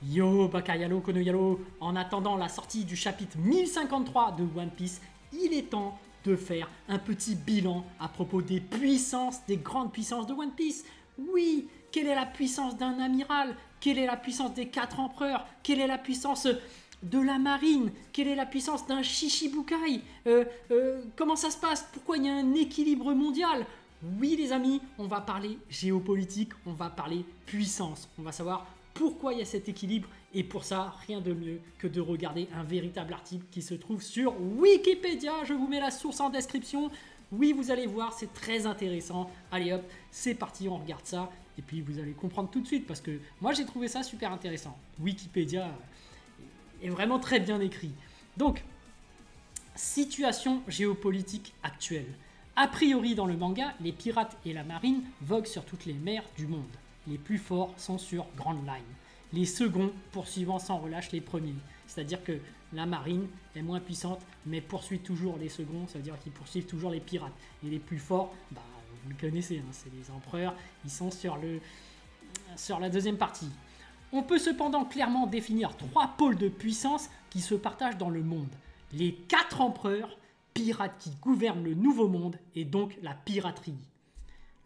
Yo Bakayalo Konoyalo, en attendant la sortie du chapitre 1053 de One Piece, il est temps de faire un petit bilan à propos des puissances, des grandes puissances de One Piece. Oui, quelle est la puissance d'un amiral? Quelle est la puissance des 4 empereurs? Quelle est la puissance de la marine? Quelle est la puissance d'un Shichibukai? Comment ça se passe? Pourquoi il y a un équilibre mondial? Oui les amis, on va parler géopolitique, on va parler puissance, on va savoir pourquoi il y a cet équilibre, et pour ça, rien de mieux que de regarder un véritable article qui se trouve sur Wikipédia. Je vous mets la source en description. Oui, vous allez voir, c'est très intéressant. Allez hop, c'est parti, on regarde ça. Et puis vous allez comprendre tout de suite, parce que moi j'ai trouvé ça super intéressant. Wikipédia est vraiment très bien écrit. Donc, situation géopolitique actuelle. A priori dans le manga, les pirates et la marine voguent sur toutes les mers du monde. Les plus forts sont sur Grand Line. Les seconds poursuivant sans relâche les premiers. C'est-à-dire que la marine est moins puissante, mais poursuit toujours les seconds, ça veut dire qu'ils poursuivent toujours les pirates. Et les plus forts, bah, vous le connaissez, hein, c'est les empereurs, ils sont sur la deuxième partie. On peut cependant clairement définir 3 pôles de puissance qui se partagent dans le monde. Les 4 empereurs, pirates qui gouvernent le nouveau monde, et donc la piraterie.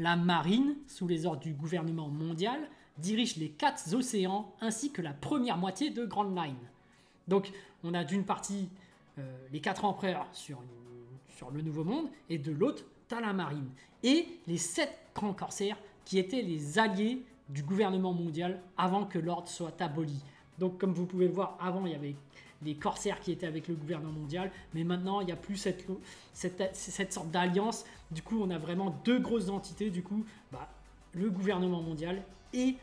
La marine, sous les ordres du gouvernement mondial, dirige les 4 océans ainsi que la première moitié de Grand Line. Donc, on a d'une partie les 4 empereurs sur le Nouveau Monde, et de l'autre, tu as la marine. Et les 7 grands corsaires qui étaient les alliés du gouvernement mondial avant que l'ordre soit aboli. Donc, comme vous pouvez le voir, avant, il y avait les corsaires qui étaient avec le gouvernement mondial, mais maintenant il n'y a plus cette sorte d'alliance. Du coup, on a vraiment 2 grosses entités, du coup, le gouvernement mondial et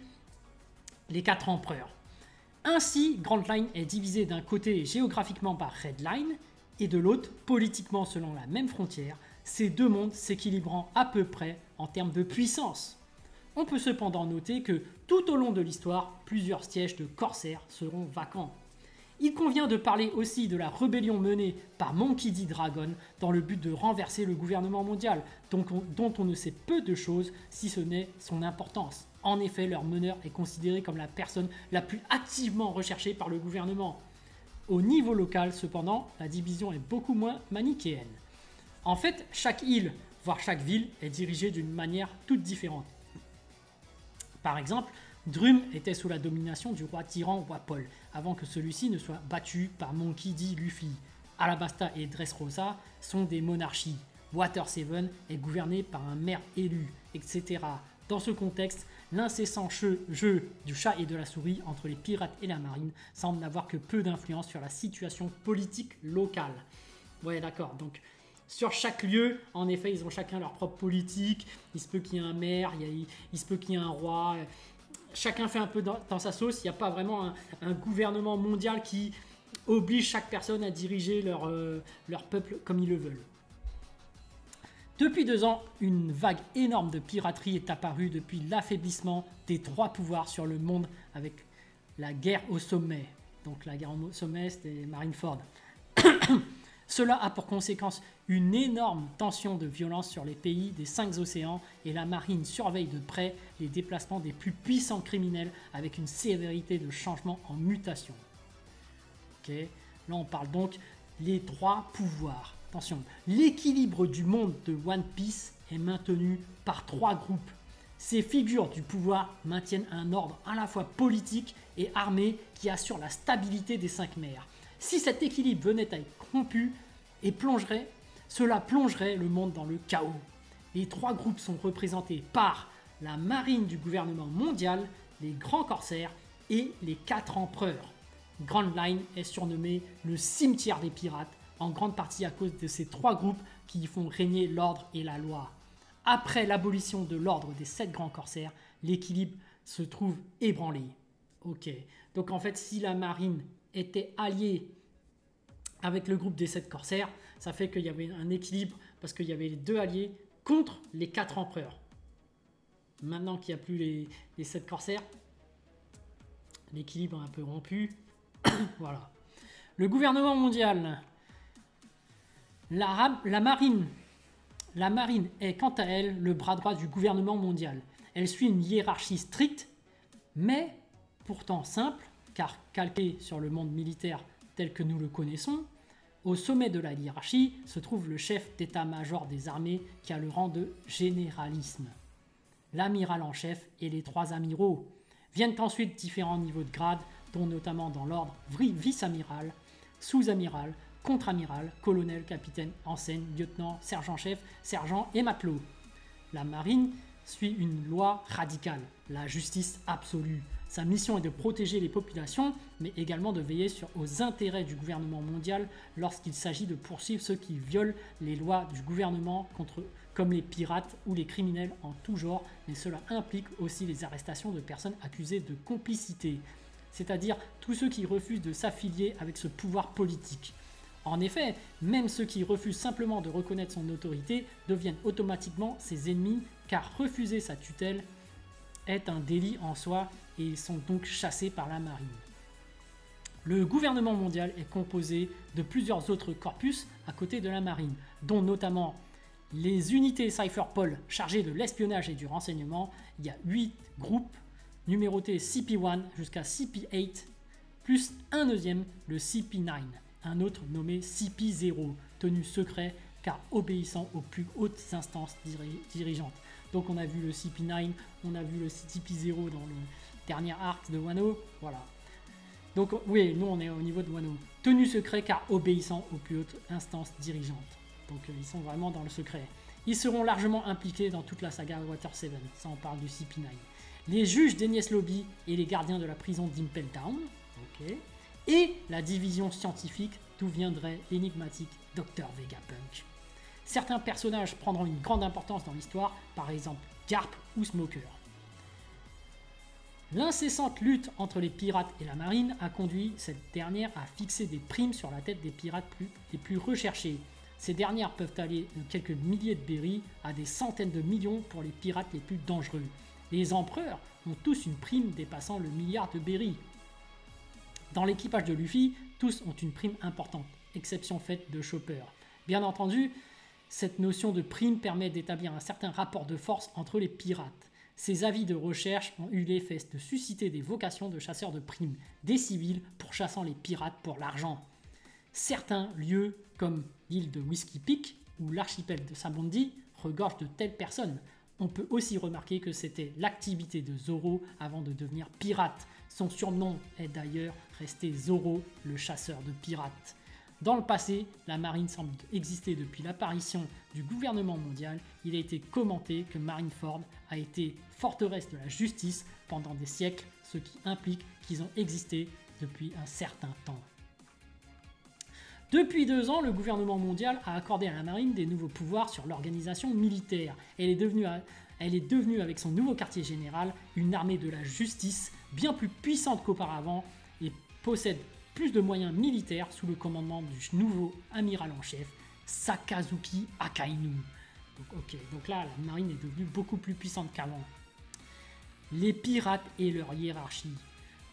les 4 empereurs. Ainsi, Grand Line est divisé d'un côté géographiquement par Red Line et de l'autre politiquement selon la même frontière, ces 2 mondes s'équilibrant à peu près en termes de puissance. On peut cependant noter que tout au long de l'histoire, plusieurs sièges de corsaires seront vacants. Il convient de parler aussi de la rébellion menée par Monkey D. Dragon dans le but de renverser le gouvernement mondial, dont on ne sait peu de choses si ce n'est son importance. En effet, leur meneur est considéré comme la personne la plus activement recherchée par le gouvernement. Au niveau local, cependant, la division est beaucoup moins manichéenne. En fait, chaque île, voire chaque ville, est dirigée d'une manière toute différente. Par exemple, Drum était sous la domination du roi tyran Wapol, avant que celui-ci ne soit battu par Monkey D. Luffy. Alabasta et Dressrosa sont des monarchies. Water 7 est gouverné par un maire élu, etc. Dans ce contexte, l'incessant jeu du chat et de la souris entre les pirates et la marine semble n'avoir que peu d'influence sur la situation politique locale. Ouais, d'accord, donc sur chaque lieu, en effet, ils ont chacun leur propre politique. Il se peut qu'il y ait un maire, il se peut qu'il y ait un roi. Chacun fait un peu dans sa sauce. Il n'y a pas vraiment un gouvernement mondial qui oblige chaque personne à diriger leur peuple comme ils le veulent. Depuis 2 ans, une vague énorme de piraterie est apparue depuis l'affaiblissement des 3 pouvoirs sur le monde avec la guerre au sommet. Donc la guerre au sommet, c'était Marineford. Cela a pour conséquence une énorme tension de violence sur les pays des 5 océans, et la marine surveille de près les déplacements des plus puissants criminels avec une sévérité de changement en mutation. Okay. Là on parle donc les 3 pouvoirs. Attention, l'équilibre du monde de One Piece est maintenu par 3 groupes. Ces figures du pouvoir maintiennent un ordre à la fois politique et armé qui assure la stabilité des 5 mers. Si cet équilibre venait à être rompu cela plongerait le monde dans le chaos. Les 3 groupes sont représentés par la marine du gouvernement mondial, les grands corsaires et les 4 empereurs. Grand Line est surnommé le cimetière des pirates, en grande partie à cause de ces 3 groupes qui y font régner l'ordre et la loi. Après l'abolition de l'ordre des 7 grands corsaires, l'équilibre se trouve ébranlé. Ok, donc en fait, si la marine était alliée avec le groupe des 7 corsaires, ça fait qu'il y avait un équilibre parce qu'il y avait les 2 alliés contre les 4 empereurs. Maintenant qu'il n'y a plus les 7 corsaires, l'équilibre est un peu rompu. Voilà. Le gouvernement mondial. La marine est quant à elle le bras droit du gouvernement mondial. Elle suit une hiérarchie stricte, mais pourtant simple, car calqué sur le monde militaire tel que nous le connaissons, au sommet de la hiérarchie se trouve le chef d'état-major des armées qui a le rang de généralisme. L'amiral en chef et les 3 amiraux. Viennent ensuite différents niveaux de grade, dont notamment dans l'ordre vice-amiral, sous-amiral, contre-amiral, colonel, capitaine, enseigne, lieutenant, sergent-chef, sergent et matelot. La marine suit une loi radicale, la justice absolue. Sa mission est de protéger les populations, mais également de veiller aux intérêts du gouvernement mondial lorsqu'il s'agit de poursuivre ceux qui violent les lois du gouvernement comme les pirates ou les criminels en tout genre, mais cela implique aussi les arrestations de personnes accusées de complicité, c'est-à-dire tous ceux qui refusent de s'affilier avec ce pouvoir politique. En effet, même ceux qui refusent simplement de reconnaître son autorité deviennent automatiquement ses ennemis, car refuser sa tutelle est un délit en soi et ils sont donc chassés par la marine. Le gouvernement mondial est composé de plusieurs autres corpus à côté de la marine, dont notamment les unités Cypherpol chargées de l'espionnage et du renseignement. Il y a 8 groupes numérotés CP1 jusqu'à CP8, plus un deuxième, le CP9, un autre nommé CP0, tenu secret car obéissant aux plus hautes instances dirigeantes. Donc on a vu le CP9, on a vu le CP0 dans le dernier arc de Wano, voilà. Donc oui, nous on est au niveau de Wano. Tenu secret car obéissant aux plus hautes instances dirigeantes. Donc ils sont vraiment dans le secret. Ils seront largement impliqués dans toute la saga Water 7, ça on parle du CP9. Les juges d'Enies Lobby et les gardiens de la prison d'Impel Down, ok. Et la division scientifique d'où viendrait l'énigmatique Dr Vegapunk. Certains personnages prendront une grande importance dans l'histoire, par exemple Garp ou Smoker. L'incessante lutte entre les pirates et la marine a conduit cette dernière à fixer des primes sur la tête des pirates les plus recherchés. Ces dernières peuvent aller de quelques milliers de berries à des centaines de millions pour les pirates les plus dangereux. Les empereurs ont tous une prime dépassant le milliard de berries. Dans l'équipage de Luffy, tous ont une prime importante, exception faite de Chopper. Bien entendu, cette notion de prime permet d'établir un certain rapport de force entre les pirates. Ces avis de recherche ont eu l'effet de susciter des vocations de chasseurs de primes, des civils pourchassant les pirates pour l'argent. Certains lieux, comme l'île de Whiskey Peak ou l'archipel de Sabondi, regorgent de telles personnes. On peut aussi remarquer que c'était l'activité de Zoro avant de devenir pirate. Son surnom est d'ailleurs resté Zoro, le chasseur de pirates. Dans le passé, la marine semble exister depuis l'apparition du gouvernement mondial. Il a été commenté que Marineford a été forteresse de la justice pendant des siècles, ce qui implique qu'ils ont existé depuis un certain temps. Depuis 2 ans, le gouvernement mondial a accordé à la marine des nouveaux pouvoirs sur l'organisation militaire. Elle est devenue avec son nouveau quartier général une armée de la justice bien plus puissante qu'auparavant et possède plus de moyens militaires sous le commandement du nouveau amiral en chef, Sakazuki Akainu. Donc là, la marine est devenue beaucoup plus puissante qu'avant. Les pirates et leur hiérarchie.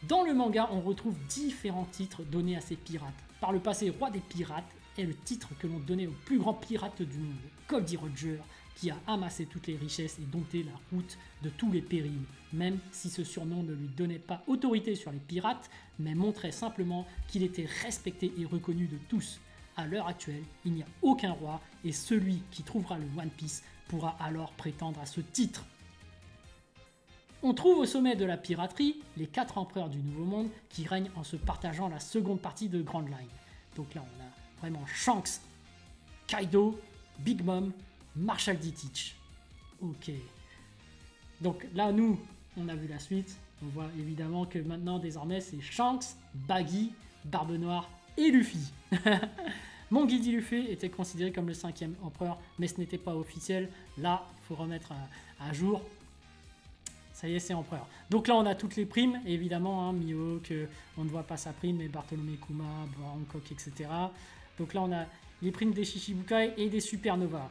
Dans le manga, on retrouve différents titres donnés à ces pirates. Par le passé, roi des pirates est le titre que l'on donnait au plus grand pirate du monde, Goldie Roger, qui a amassé toutes les richesses et dompté la route de tous les périls, même si ce surnom ne lui donnait pas autorité sur les pirates, mais montrait simplement qu'il était respecté et reconnu de tous. À l'heure actuelle, il n'y a aucun roi et celui qui trouvera le One Piece pourra alors prétendre à ce titre. On trouve au sommet de la piraterie les 4 empereurs du Nouveau Monde qui règnent en se partageant la seconde partie de Grand Line. Donc là, on a vraiment Shanks, Kaido, Big Mom, Marshall D. Teach. Ok. Donc là, nous, on a vu la suite. On voit évidemment que maintenant, désormais, c'est Shanks, Baggy, Barbe Noire et Luffy. Mon Guilty Luffy était considéré comme le 5e empereur, mais ce n'était pas officiel. Là, il faut remettre à jour. Ça y est, c'est empereur. Donc là, on a toutes les primes, évidemment, hein, Mihawk, on ne voit pas sa prime, mais Bartholomew Kuma, Hancock, etc. Donc là, on a les primes des Shichibukai et des Supernovas.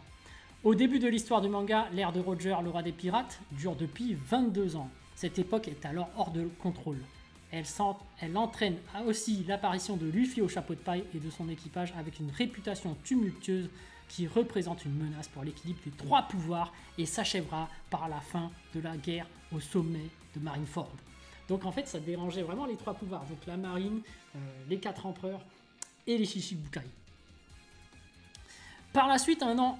Au début de l'histoire du manga, l'ère de Roger, le roi des pirates, dure depuis 22 ans. Cette époque est alors hors de contrôle. Elle entraîne aussi l'apparition de Luffy au chapeau de paille et de son équipage avec une réputation tumultueuse qui représente une menace pour l'équilibre des 3 pouvoirs et s'achèvera par la fin de la guerre au sommet de Marineford. Donc en fait, ça dérangeait vraiment les 3 pouvoirs. Donc la marine, les 4 empereurs et les Shichibukai. Par la suite, un an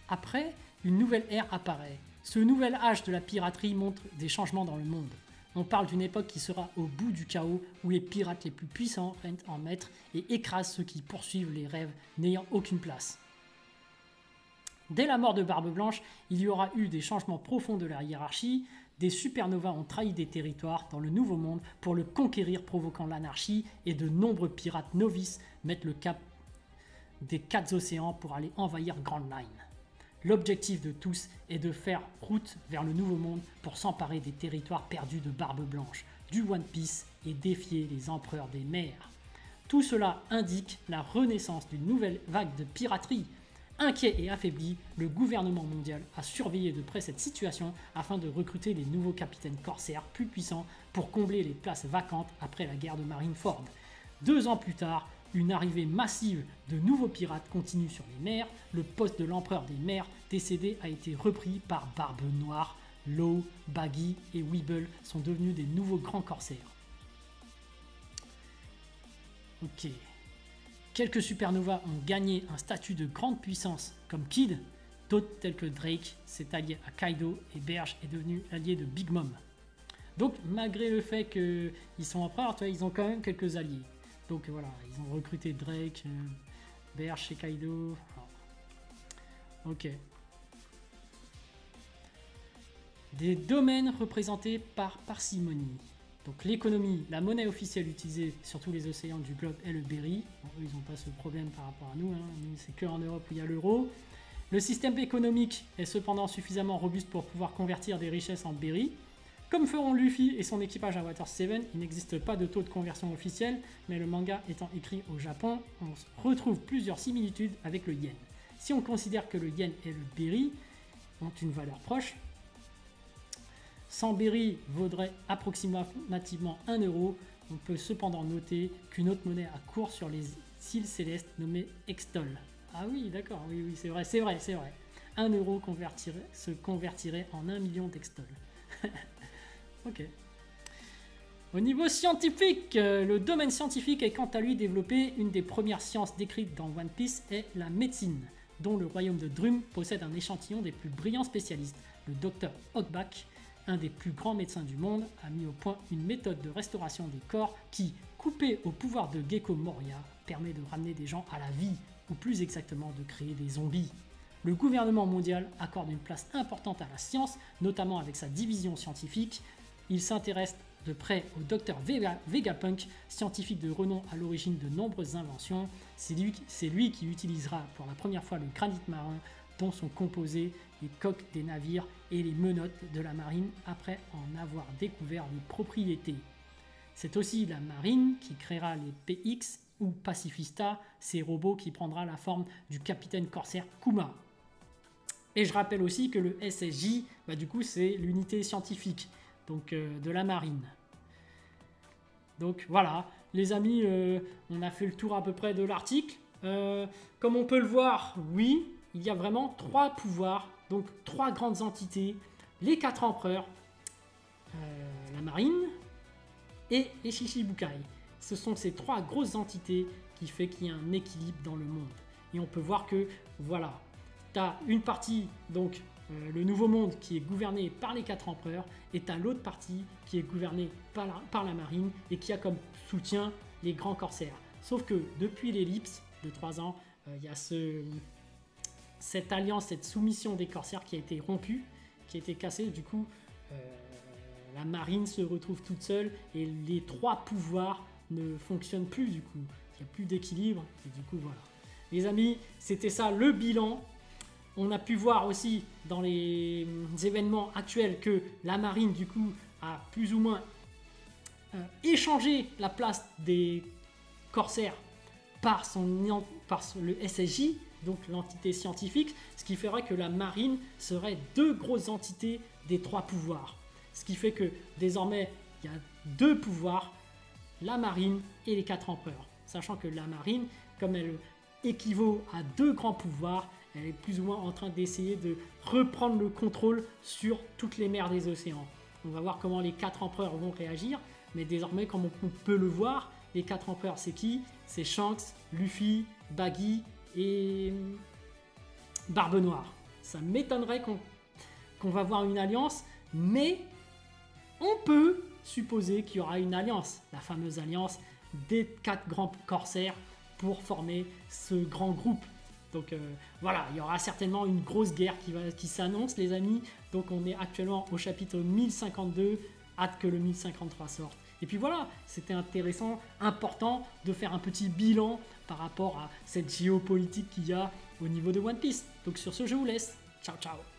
après, une nouvelle ère apparaît. Ce nouvel âge de la piraterie montre des changements dans le monde. On parle d'une époque qui sera au bout du chaos, où les pirates les plus puissants règnent en maître et écrasent ceux qui poursuivent les rêves n'ayant aucune place. Dès la mort de Barbe Blanche, il y aura eu des changements profonds de la hiérarchie. Des supernovas ont trahi des territoires dans le Nouveau Monde pour le conquérir, provoquant l'anarchie, et de nombreux pirates novices mettent le cap des 4 océans pour aller envahir Grand Line. L'objectif de tous est de faire route vers le Nouveau Monde pour s'emparer des territoires perdus de Barbe Blanche, du One Piece et défier les empereurs des mers. Tout cela indique la renaissance d'une nouvelle vague de piraterie. Inquiet et affaibli, le gouvernement mondial a surveillé de près cette situation afin de recruter les nouveaux capitaines corsaires plus puissants pour combler les places vacantes après la guerre de Marineford. 2 ans plus tard, une arrivée massive de nouveaux pirates continue sur les mers. Le poste de l'empereur des mers décédé a été repris par Barbe Noire. Law, Baggy et Weeble sont devenus des nouveaux grands corsaires. Ok. Quelques supernovas ont gagné un statut de grande puissance comme Kid. D'autres tels que Drake s'est allié à Kaido et Berge est devenu allié de Big Mom. Donc malgré le fait qu'ils sont empereurs, ils ont quand même quelques alliés. Donc voilà, ils ont recruté Drake, Berge et Kaido. Ok. Des domaines représentés par parcimonie. Donc l'économie, la monnaie officielle utilisée sur tous les océans du globe est le berry. Bon, eux, ils n'ont pas ce problème par rapport à nous. Nous, c'est qu'en Europe où il y a l'euro. Le système économique est cependant suffisamment robuste pour pouvoir convertir des richesses en berry. Comme feront Luffy et son équipage à Water 7, il n'existe pas de taux de conversion officiel, mais le manga étant écrit au Japon, on retrouve plusieurs similitudes avec le yen. Si on considère que le yen et le berry ont une valeur proche, 100 berry vaudrait approximativement 1 euro. On peut cependant noter qu'une autre monnaie a cours sur les îles célestes nommée Extol. Ah oui, d'accord, oui, c'est vrai. 1 euro se convertirait en 1 million d'Extol. Ok. Au niveau scientifique, le domaine scientifique est quant à lui développé. Une des premières sciences décrites dans One Piece est la médecine, dont le royaume de Drum possède un échantillon des plus brillants spécialistes. Le docteur Hawkback, un des plus grands médecins du monde, a mis au point une méthode de restauration des corps qui, coupée au pouvoir de Gecko Moria, permet de ramener des gens à la vie, ou plus exactement de créer des zombies. Le gouvernement mondial accorde une place importante à la science, notamment avec sa division scientifique. Il s'intéresse de près au docteur Vegapunk, scientifique de renom à l'origine de nombreuses inventions. C'est lui qui utilisera pour la première fois le granit marin, dont sont composées les coques des navires et les menottes de la marine après en avoir découvert les propriétés. C'est aussi la marine qui créera les PX ou Pacifista, ces robots qui prendra la forme du capitaine corsaire Kuma. Et je rappelle aussi que le SSJ, du coup, c'est l'unité scientifique donc, de la marine. Donc voilà, les amis, on a fait le tour à peu près de l'article. Comme on peut le voir, oui, il y a vraiment 3 pouvoirs, donc 3 grandes entités, les 4 empereurs, la marine et les Shichibukai. Ce sont ces 3 grosses entités qui fait qu'il y a un équilibre dans le monde. Et on peut voir que, voilà, tu as une partie, donc le Nouveau Monde, qui est gouverné par les 4 empereurs, et tu as l'autre partie qui est gouvernée par la marine et qui a comme soutien les grands corsaires. Sauf que depuis l'ellipse de 3 ans, il y a cette alliance, cette soumission des corsaires qui a été rompue, qui a été cassée. Du coup, la marine se retrouve toute seule et les 3 pouvoirs ne fonctionnent plus du coup. Il n'y a plus d'équilibre et du coup voilà. Les amis, c'était ça le bilan. On a pu voir aussi dans les événements actuels que la marine du coup a plus ou moins échangé la place des corsaires par le SSJ, donc l'entité scientifique, ce qui ferait que la marine serait 2 grosses entités des 3 pouvoirs. Ce qui fait que désormais il y a 2 pouvoirs, la marine et les 4 empereurs. Sachant que la marine, comme elle équivaut à 2 grands pouvoirs, elle est plus ou moins en train d'essayer de reprendre le contrôle sur toutes les mers des océans. On va voir comment les 4 empereurs vont réagir. Mais désormais, comme on peut le voir, les 4 empereurs, c'est qui? C'est Shanks, Luffy, Baggy et Barbe Noire. Ça m'étonnerait qu'on va voir une alliance, mais on peut supposer qu'il y aura une alliance, la fameuse alliance des 4 grands corsaires pour former ce grand groupe. Donc voilà, il y aura certainement une grosse guerre qui s'annonce, les amis. Donc on est actuellement au chapitre 1052, hâte que le 1053 sorte. Et puis voilà, c'était intéressant, important de faire un petit bilan par rapport à cette géopolitique qu'il y a au niveau de One Piece. Donc sur ce, je vous laisse. Ciao, ciao.